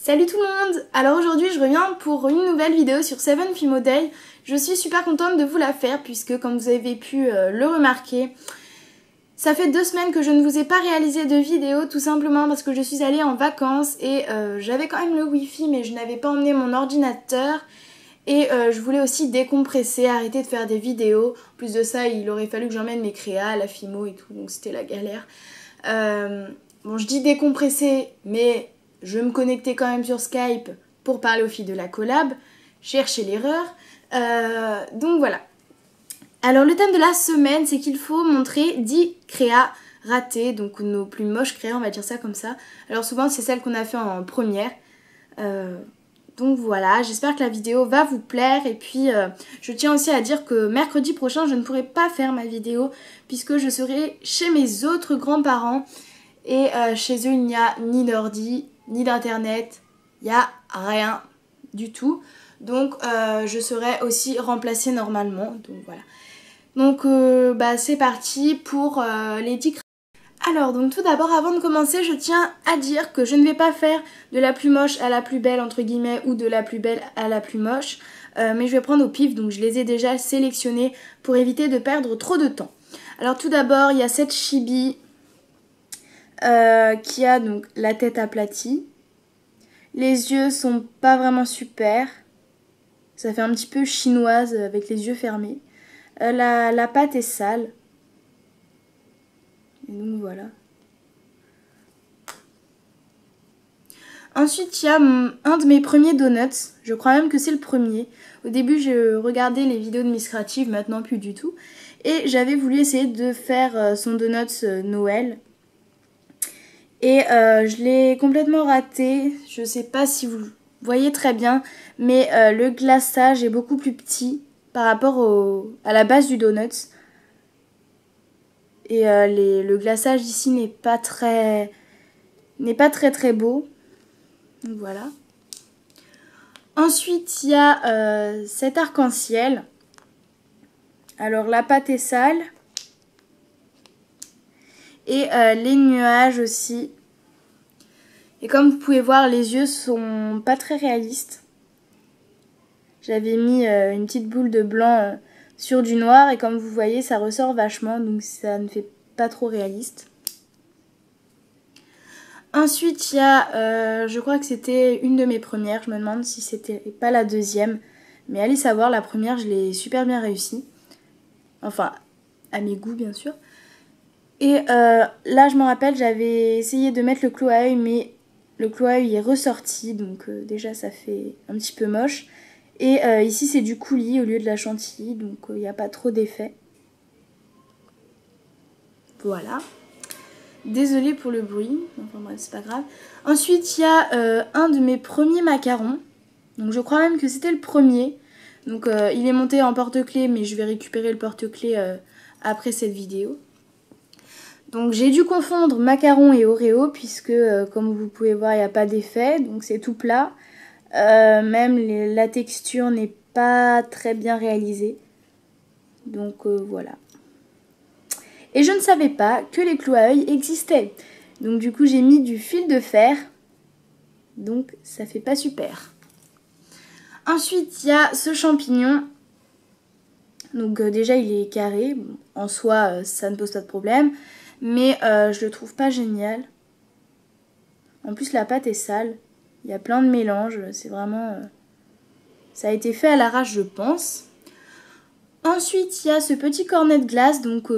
Salut tout le monde! Alors aujourd'hui je reviens pour une nouvelle vidéo sur Seven Fimo Day. Je suis super contente de vous la faire puisque comme vous avez pu le remarquer, ça fait 2 semaines que je ne vous ai pas réalisé de vidéo tout simplement parce que je suis allée en vacances et j'avais quand même le wifi mais je n'avais pas emmené mon ordinateur. Et je voulais aussi décompresser, arrêter de faire des vidéos. En plus de ça, il aurait fallu que j'emmène mes créas, la Fimo et tout, donc c'était la galère. Bon, je dis décompresser, mais je me connectais quand même sur Skype pour parler aux filles de la collab, chercher l'erreur. Donc voilà. Alors le thème de la semaine, c'est qu'il faut montrer 10 créas ratées, donc nos plus moches créas, on va dire ça comme ça. Alors souvent, c'est celles qu'on a fait en première. Donc voilà, j'espère que la vidéo va vous plaire et puis je tiens aussi à dire que mercredi prochain je ne pourrai pas faire ma vidéo puisque je serai chez mes autres grands-parents et chez eux il n'y a ni d'ordi, ni d'internet, il n'y a rien du tout. Donc je serai aussi remplacée normalement, donc voilà. Donc c'est parti pour les 10 créas. Alors donc tout d'abord avant de commencer je tiens à dire que je ne vais pas faire de la plus moche à la plus belle entre guillemets ou de la plus belle à la plus moche mais je vais prendre au pif, donc je les ai déjà sélectionnés pour éviter de perdre trop de temps. Alors tout d'abord il y a cette chibi qui a donc la tête aplatie, les yeux sont pas vraiment super, ça fait un petit peu chinoise avec les yeux fermés, la patte est sale. Et donc voilà. Ensuite, il y a un de mes premiers donuts. Je crois même que c'est le premier. Au début, je regardais les vidéos de Miss Creative, maintenant plus du tout. Et j'avais voulu essayer de faire son donut Noël. Et je l'ai complètement raté. Je sais pas si vous voyez très bien, mais le glaçage est beaucoup plus petit par rapport à la base du donut. Et le glaçage ici n'est pas très beau. Donc voilà. Ensuite, il y a cet arc-en-ciel. Alors la pâte est sale. Et les nuages aussi. Et comme vous pouvez voir, les yeux sont pas très réalistes. J'avais mis une petite boule de blanc sur du noir et comme vous voyez ça ressort vachement donc ça ne fait pas trop réaliste. Ensuite il y a, je crois que c'était une de mes premières, je me demande si c'était pas la deuxième, mais allez savoir, la première je l'ai super bien réussi, enfin à mes goûts bien sûr. Et là je me rappelle j'avais essayé de mettre le clou à œil mais le clou à œil est ressorti donc déjà ça fait un petit peu moche. Et ici c'est du coulis au lieu de la chantilly, donc il n'y a pas trop d'effet. Voilà. Désolée pour le bruit, enfin bref c'est pas grave. Ensuite il y a un de mes premiers macarons, donc je crois même que c'était le premier. Donc il est monté en porte-clés mais je vais récupérer le porte-clés après cette vidéo. Donc j'ai dû confondre macaron et Oreo puisque comme vous pouvez voir il n'y a pas d'effet, donc c'est tout plat. Même la texture n'est pas très bien réalisée. Donc voilà. Et je ne savais pas que les clous à œil existaient. Donc du coup j'ai mis du fil de fer. Donc ça fait pas super. Ensuite il y a ce champignon. Donc déjà il est carré. Bon, en soi ça ne pose pas de problème. Mais je le trouve pas génial. En plus la pâte est sale. Il y a plein de mélanges, c'est vraiment... ça a été fait à l'arrache, je pense. Ensuite, il y a ce petit cornet de glace. Donc,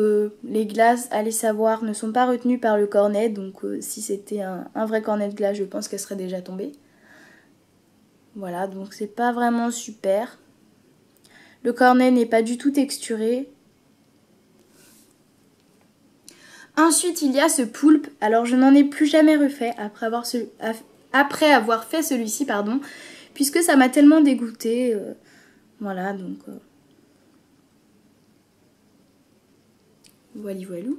les glaces, allez savoir, ne sont pas retenues par le cornet. Donc, si c'était un vrai cornet de glace, je pense qu'elle serait déjà tombée. Voilà, donc c'est pas vraiment super. Le cornet n'est pas du tout texturé. Ensuite, il y a ce poulpe. Alors, je n'en ai plus jamais refait après avoir fait celui-ci, pardon, puisque ça m'a tellement dégoûtée. Voilà, donc... Voilà, voilà.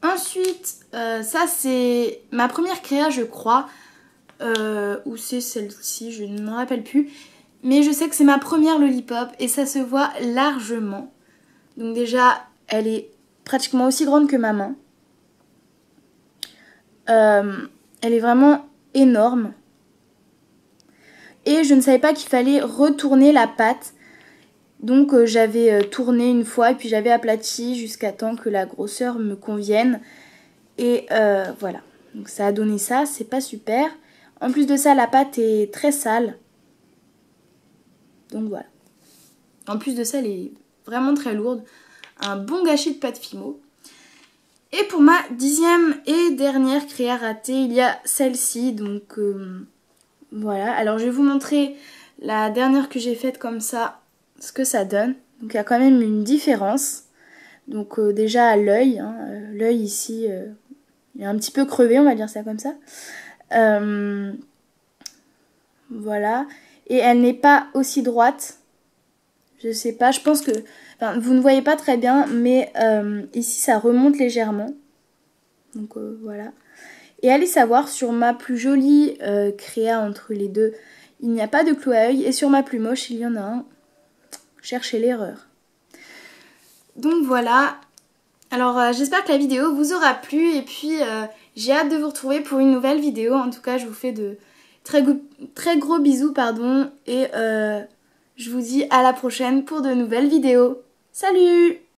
Ensuite, ça c'est ma première créa, je crois. Ou c'est celle-ci, je ne me rappelle plus. Mais je sais que c'est ma première lollipop et ça se voit largement. Donc déjà, elle est pratiquement aussi grande que ma main. Elle est vraiment énorme. Et je ne savais pas qu'il fallait retourner la pâte. Donc j'avais tourné une fois et puis j'avais aplati jusqu'à temps que la grosseur me convienne. Et voilà, donc ça a donné ça, c'est pas super. En plus de ça, la pâte est très sale. Donc voilà. En plus de ça, elle est vraiment très lourde. Un bon gâchis de pâte Fimo. Et pour ma 10e et dernière créa ratée, il y a celle-ci. Donc voilà, alors je vais vous montrer la dernière que j'ai faite comme ça, ce que ça donne. Donc il y a quand même une différence. Donc déjà à l'œil, hein, l'œil ici il est un petit peu crevé, on va dire ça comme ça. Voilà, et elle n'est pas aussi droite. Je sais pas, je pense que... Enfin, vous ne voyez pas très bien, mais ici ça remonte légèrement. Donc voilà. Et allez savoir, sur ma plus jolie créa entre les deux, il n'y a pas de clou à œil. Et sur ma plus moche, il y en a un. Cherchez l'erreur. Donc voilà. Alors j'espère que la vidéo vous aura plu. Et puis j'ai hâte de vous retrouver pour une nouvelle vidéo. En tout cas, je vous fais de très gros bisous. Et je vous dis à la prochaine pour de nouvelles vidéos. Salut!